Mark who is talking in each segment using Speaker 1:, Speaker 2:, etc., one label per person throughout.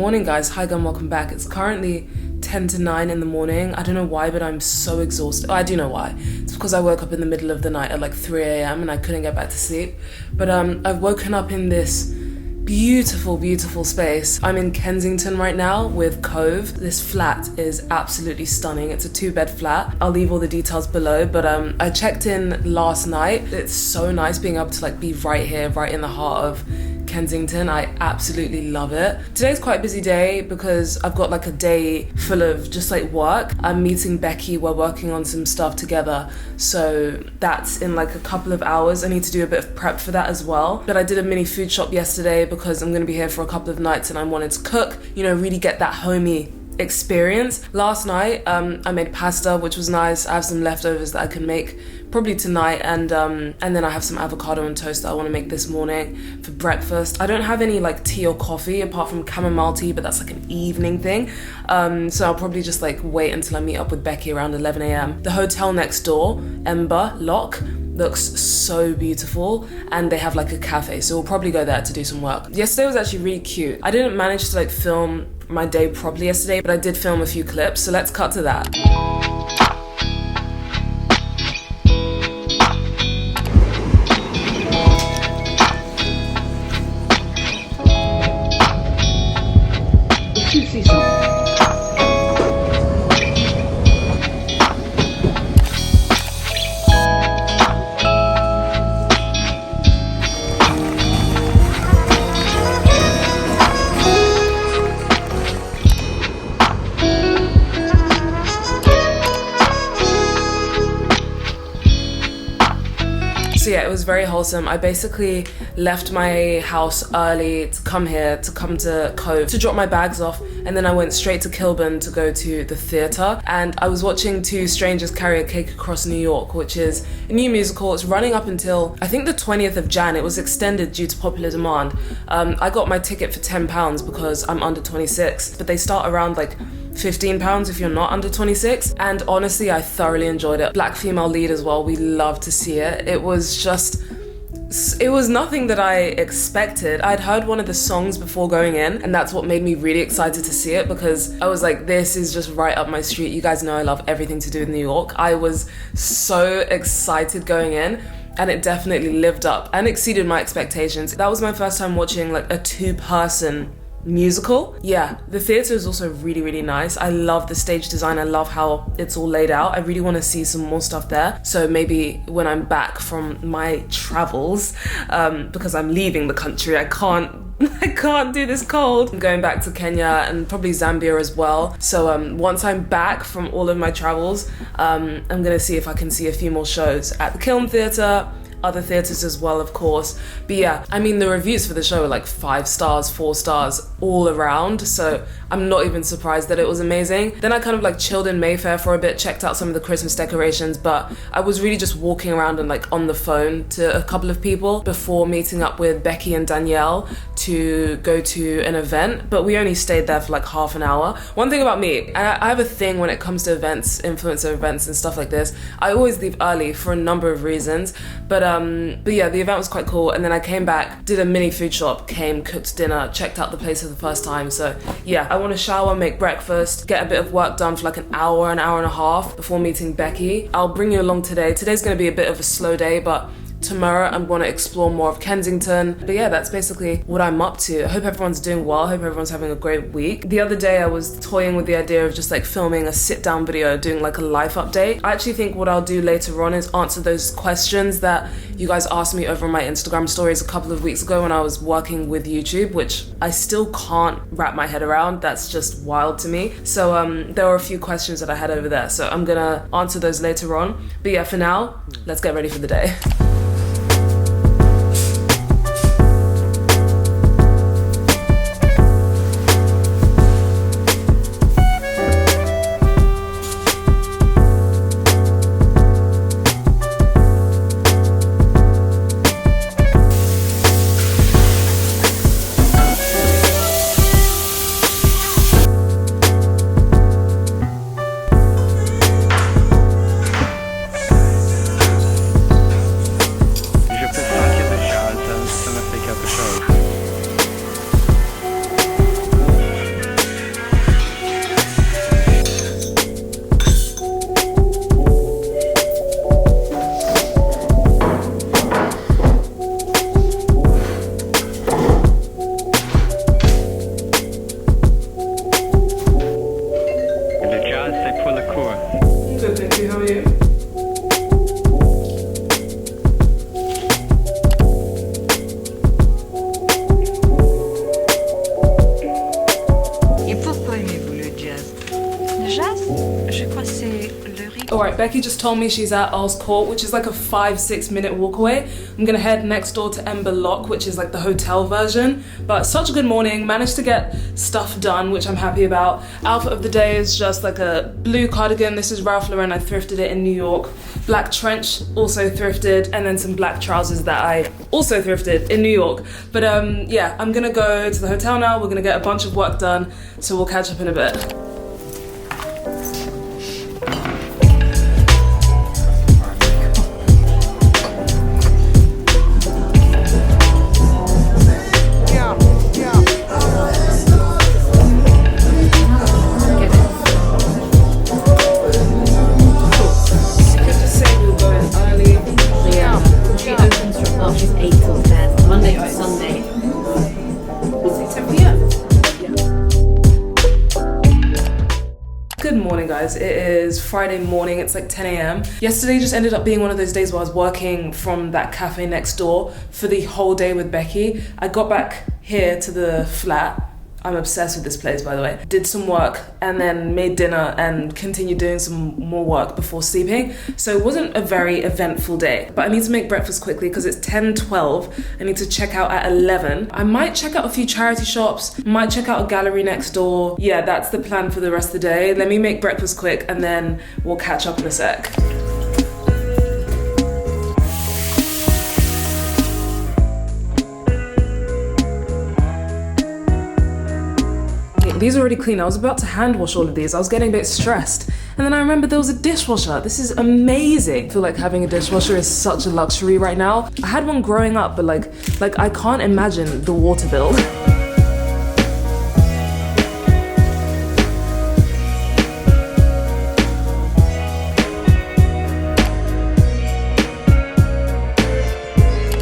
Speaker 1: Morning guys, hi again, welcome back. It's currently 10 to 9 in the morning. I don't know why, but I'm so exhausted. Oh, I do know why. It's because I woke up in the middle of the night at like 3 a.m. and I couldn't get back to sleep. But I've woken up in this beautiful space. I'm in Kensington right now with Cove. This flat is absolutely stunning. It's a 2-bed flat. I'll leave all the details below, but I checked in last night. It's so nice being able to like be right here, right in the heart of Kensington. I absolutely love it. Today's quite a busy day because I've got like a day full of just like work. I'm meeting Becky, we're working on some stuff together, so that's in like a couple of hours. I need to do a bit of prep for that as well. But I did a mini food shop yesterday because I'm going to be here for a couple of nights and I wanted to cook, you know, really get that homey experience. Last night I made pasta, which was nice. I have some leftovers that I can make probably tonight, and then I have some avocado and toast that I want to make this morning for breakfast. I don't have any like tea or coffee apart from chamomile tea, but that's like an evening thing, so I'll probably just like wait until I meet up with Becky around 11 a.m. The hotel next door, Ember Lock, looks so beautiful, and they have like a cafe, so we'll probably go there to do some work. Yesterday was actually really cute. I didn't manage to like film my day properly yesterday, but I did film a few clips, so let's cut to that. So yeah, it was very wholesome. I basically left my house early to come here, to come to Cove, to drop my bags off, and then I went straight to Kiln to go to the theatre. And I was watching Two Strangers Carry a Cake Across New York, which is a new musical. It's running up until, I think, the 20th of Jan. It was extended due to popular demand. I got my ticket for £10 because I'm under 26, but they start around like £15 if you're not under 26, and honestly I thoroughly enjoyed it. Black female lead as well, we love to see it. It was nothing that I expected. I'd heard one of the songs before going in, and that's what made me really excited to see it, because I was like, this is just right up my street. You guys know I love everything to do with New York. I was so excited going in, and it definitely lived up and exceeded my expectations. That was my first time watching like a 2-person musical. Yeah, the theatre is also really nice. I love the stage design. I love how it's all laid out. I really want to see some more stuff there, so maybe when I'm back from my travels, because I'm leaving the country, I can't do this cold. I'm going back to Kenya and probably Zambia as well, so once I'm back from all of my travels, I'm gonna see if I can see a few more shows at the Kiln Theatre, other theatres as well, of course. But yeah, I mean, the reviews for the show were like 5 stars, 4 stars all around, so I'm not even surprised that it was amazing. Then I kind of like chilled in Mayfair for a bit, checked out some of the Christmas decorations, but I was really just walking around and like on the phone to a couple of people before meeting up with Becky and Danielle to go to an event, but we only stayed there for like half an hour. One thing about me, I have a thing when it comes to events, influencer events and stuff like this, I always leave early for a number of reasons, but yeah, the event was quite cool, and then I came back, did a mini food shop, came, cooked dinner, checked out the place for the first time. So yeah, I want to shower, make breakfast, get a bit of work done for like an hour and a half before meeting Becky. I'll bring you along today. Today's going to be a bit of a slow day, but tomorrow I'm going to explore more of Kensington. But yeah, that's basically what I'm up to. I hope everyone's doing well. I hope everyone's having a great week. The other day I was toying with the idea of just like filming a sit down video, doing like a life update. I actually think what I'll do later on is answer those questions that you guys asked me over my Instagram stories a couple of weeks ago when I was working with YouTube, which I still can't wrap my head around. That's just wild to me. So there were a few questions that I had over there, so I'm gonna answer those later on. But yeah, for now, let's get ready for the day. Becky just told me she's at Earl's Court, which is like a 5-6 minute walk away. I'm gonna head next door to Ember Lock, which is like the hotel version. But such a good morning, managed to get stuff done, which I'm happy about. Outfit of the day is just like a blue cardigan. This is Ralph Lauren, I thrifted it in New York. Black trench, also thrifted, and then some black trousers that I also thrifted in New York. But yeah, I'm gonna go to the hotel now. We're gonna get a bunch of work done, so we'll catch up in a bit. It is Friday morning, it's like 10 a.m. Yesterday just ended up being one of those days where I was working from that cafe next door for the whole day with Becky. I got back here to the flat. I'm obsessed with this place, by the way. Did some work and then made dinner and continued doing some more work before sleeping. So it wasn't a very eventful day, but I need to make breakfast quickly because it's 10:12. I need to check out at 11. I might check out a few charity shops, might check out a gallery next door. Yeah, that's the plan for the rest of the day. Let me make breakfast quick and then we'll catch up in a sec. These are already clean. I was about to hand wash all of these. I was getting a bit stressed. And then I remembered there was a dishwasher. This is amazing. I feel like having a dishwasher is such a luxury right now. I had one growing up, but like I can't imagine the water bill.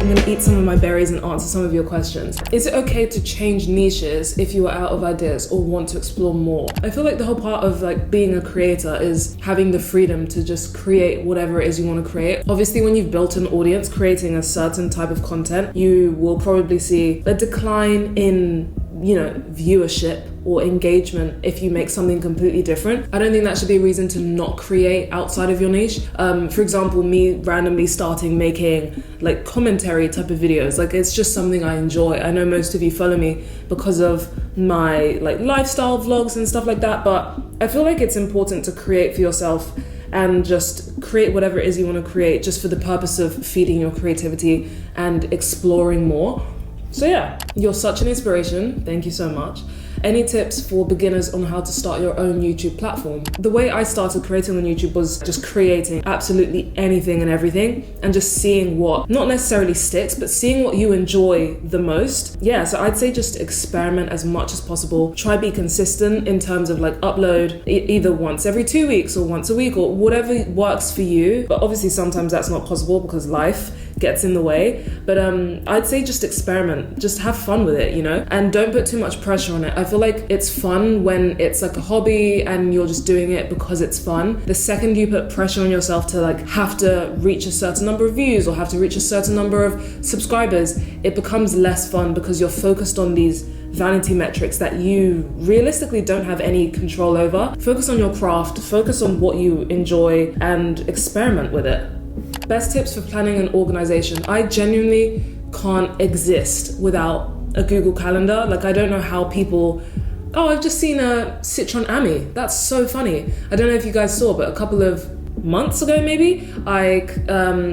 Speaker 1: I'm gonna eat some of my berries and answer some of your questions. Is it okay to change niches if you are out of ideas or want to explore more? I feel like the whole part of like being a creator is having the freedom to just create whatever it is you want to create. Obviously, when you've built an audience creating a certain type of content, you will probably see a decline in, you know, viewership or engagement if you make something completely different. I don't think that should be a reason to not create outside of your niche. For example, me randomly starting making like commentary type of videos, like it's just something I enjoy. I know most of you follow me because of my like lifestyle vlogs and stuff like that, but I feel like it's important to create for yourself and just create whatever it is you want to create just for the purpose of feeding your creativity and exploring more. So yeah, you're such an inspiration. Thank you so much. Any tips for beginners on how to start your own YouTube platform? The way I started creating on YouTube was just creating absolutely anything and everything and just seeing what, not necessarily sticks, but seeing what you enjoy the most. Yeah, so I'd say just experiment as much as possible. Try be consistent in terms of like upload either once every 2 weeks or once a week or whatever works for you. But obviously sometimes that's not possible because life gets in the way. But I'd say just experiment, just have fun with it, you know, and don't put too much pressure on it. I feel like it's fun when it's like a hobby and you're just doing it because it's fun. The second you put pressure on yourself to like have to reach a certain number of views or have to reach a certain number of subscribers, it becomes less fun because you're focused on these vanity metrics that you realistically don't have any control over. Focus on your craft, focus on what you enjoy and experiment with it. Best tips for planning and organization. I genuinely can't exist without a Google Calendar. Like, I don't know how people... Oh, I've just seen a Citron Ami. That's so funny. I don't know if you guys saw, but a couple of months ago maybe, I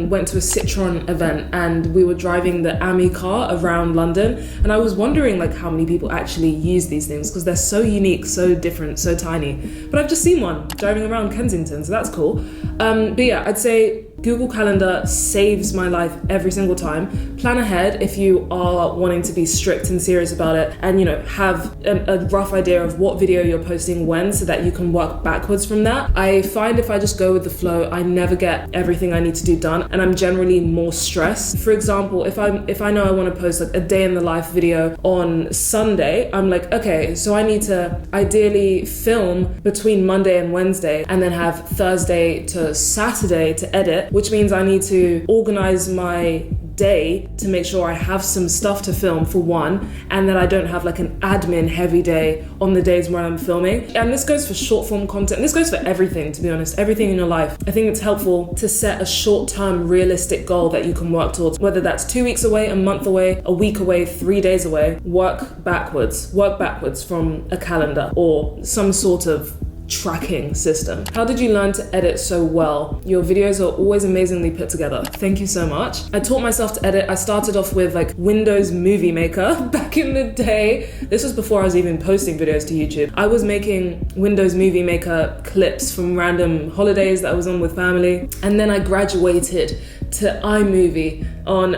Speaker 1: went to a Citron event and we were driving the Ami car around London, and I was wondering like how many people actually use these things because they're so unique, so different, so tiny. But I've just seen one driving around Kensington, so that's cool. But yeah, I'd say Google Calendar saves my life every single time. Plan ahead if you are wanting to be strict and serious about it, and you know, have a rough idea of what video you're posting when so that you can work backwards from that. I find if I just go with the flow, I never get everything I need to do done, and I'm generally more stressed. For example, if I know I want to post like a day in the life video on Sunday, I'm like, okay, so I need to ideally film between Monday and Wednesday and then have Thursday to Saturday to edit, which means I need to organize my day to make sure I have some stuff to film for one, and that I don't have like an admin heavy day on the days when I'm filming. And this goes for short form content. This goes for everything, to be honest, everything in your life. I think it's helpful to set a short-term realistic goal that you can work towards, whether that's 2 weeks away, a month away, a week away, 3 days away. Work backwards from a calendar or some sort of tracking system. How did you learn to edit so well? Your videos are always amazingly put together. Thank you so much. I taught myself to edit. I started off with like Windows Movie Maker back in the day. This was before I was even posting videos to YouTube. I was making Windows Movie Maker clips from random holidays that I was on with family. And then I graduated to iMovie on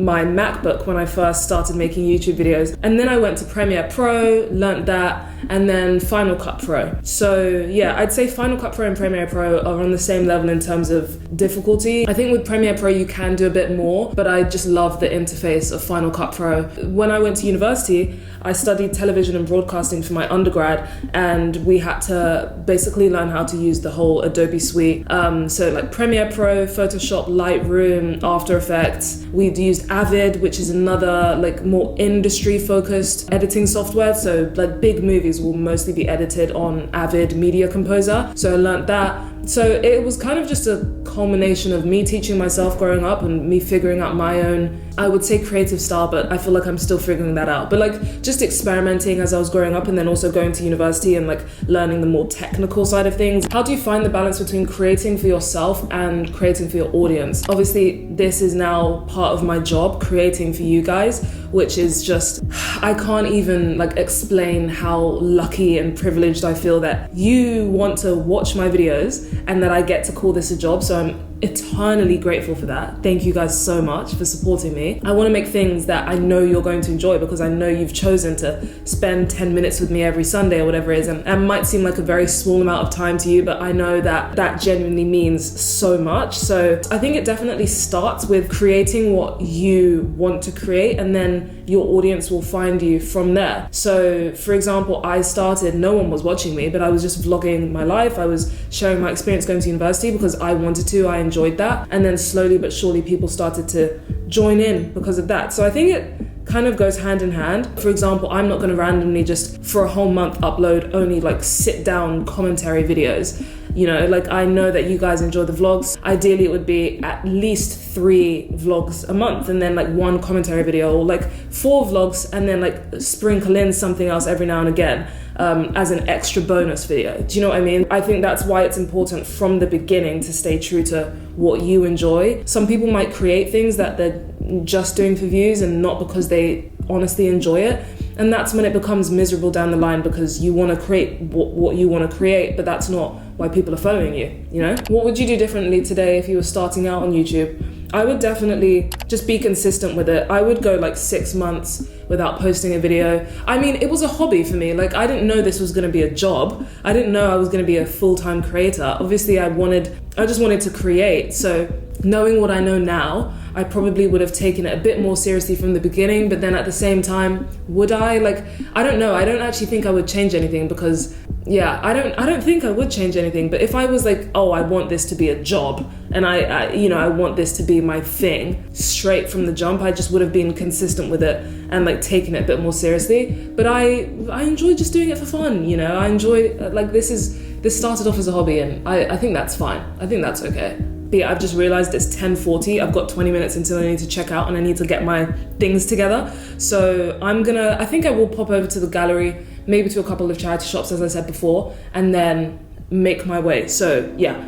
Speaker 1: my MacBook when I first started making YouTube videos. And then I went to Premiere Pro, learnt that, and then Final Cut Pro. So yeah, I'd say Final Cut Pro and Premiere Pro are on the same level in terms of difficulty. I think with Premiere Pro you can do a bit more, but I just love the interface of Final Cut Pro. When I went to university, I studied television and broadcasting for my undergrad, and we had to basically learn how to use the whole Adobe suite. So like Premiere Pro, Photoshop, Lightroom, After Effects. We'd used Avid, which is another like more industry focused editing software. So like big movies will mostly be edited on Avid Media Composer. So I learned that. So it was kind of just a culmination of me teaching myself growing up and me figuring out my own, I would say creative style, but I feel like I'm still figuring that out. But like just experimenting as I was growing up, and then also going to university and like learning the more technical side of things. How do you find the balance between creating for yourself and creating for your audience? Obviously, this is now part of my job, creating for you guys, which is just, I can't even like explain how lucky and privileged I feel that you want to watch my videos and that I get to call this a job. So I'm eternally grateful for that. Thank you guys so much for supporting me. I want to make things that I know you're going to enjoy, because I know you've chosen to spend 10 minutes with me every Sunday or whatever it is, and it might seem like a very small amount of time to you, but I know that that genuinely means so much. So I think it definitely starts with creating what you want to create, and then your audience will find you from there. So for example, I started, no one was watching me, but I was just vlogging my life. I was sharing my experience going to university because I wanted to, I enjoyed that. And then slowly but surely people started to join in because of that. So I think it kind of goes hand in hand. For example, I'm not going to randomly just for a whole month upload only like sit down commentary videos. You know, like I know that you guys enjoy the vlogs. Ideally it would be at least 3 vlogs a month, and then like 1 commentary video, or like 4 vlogs and then like sprinkle in something else every now and again as an extra bonus video. Do you know what I mean? I think that's why it's important from the beginning to stay true to what you enjoy. Some people might create things that they're just doing for views and not because they honestly enjoy it. And that's when it becomes miserable down the line, because you want to create what you want to create, but that's not why people are following you, you know? What would you do differently today if you were starting out on YouTube? I would definitely just be consistent with it. I would go like 6 months without posting a video. I mean, it was a hobby for me. Like, I didn't know this was going to be a job. I didn't know I was going to be a full-time creator. Obviously, I just wanted to create. So knowing what I know now, I probably would have taken it a bit more seriously from the beginning, but then at the same time, would I? Like, I don't know. I don't actually think I would change anything, because yeah, I don't think I would change anything. But if I was like, oh, I want this to be a job, and I want this to be my thing straight from the jump, I just would have been consistent with it and like taken it a bit more seriously. But I enjoy just doing it for fun, you know. I enjoy, like, this started off as a hobby, and I think that's fine. I think that's okay. But yeah, I've just realized it's 10:40. I've got 20 minutes until I need to check out, and I need to get my things together. So I think I will pop over to the gallery, maybe to a couple of charity shops, as I said before, and then make my way. So yeah.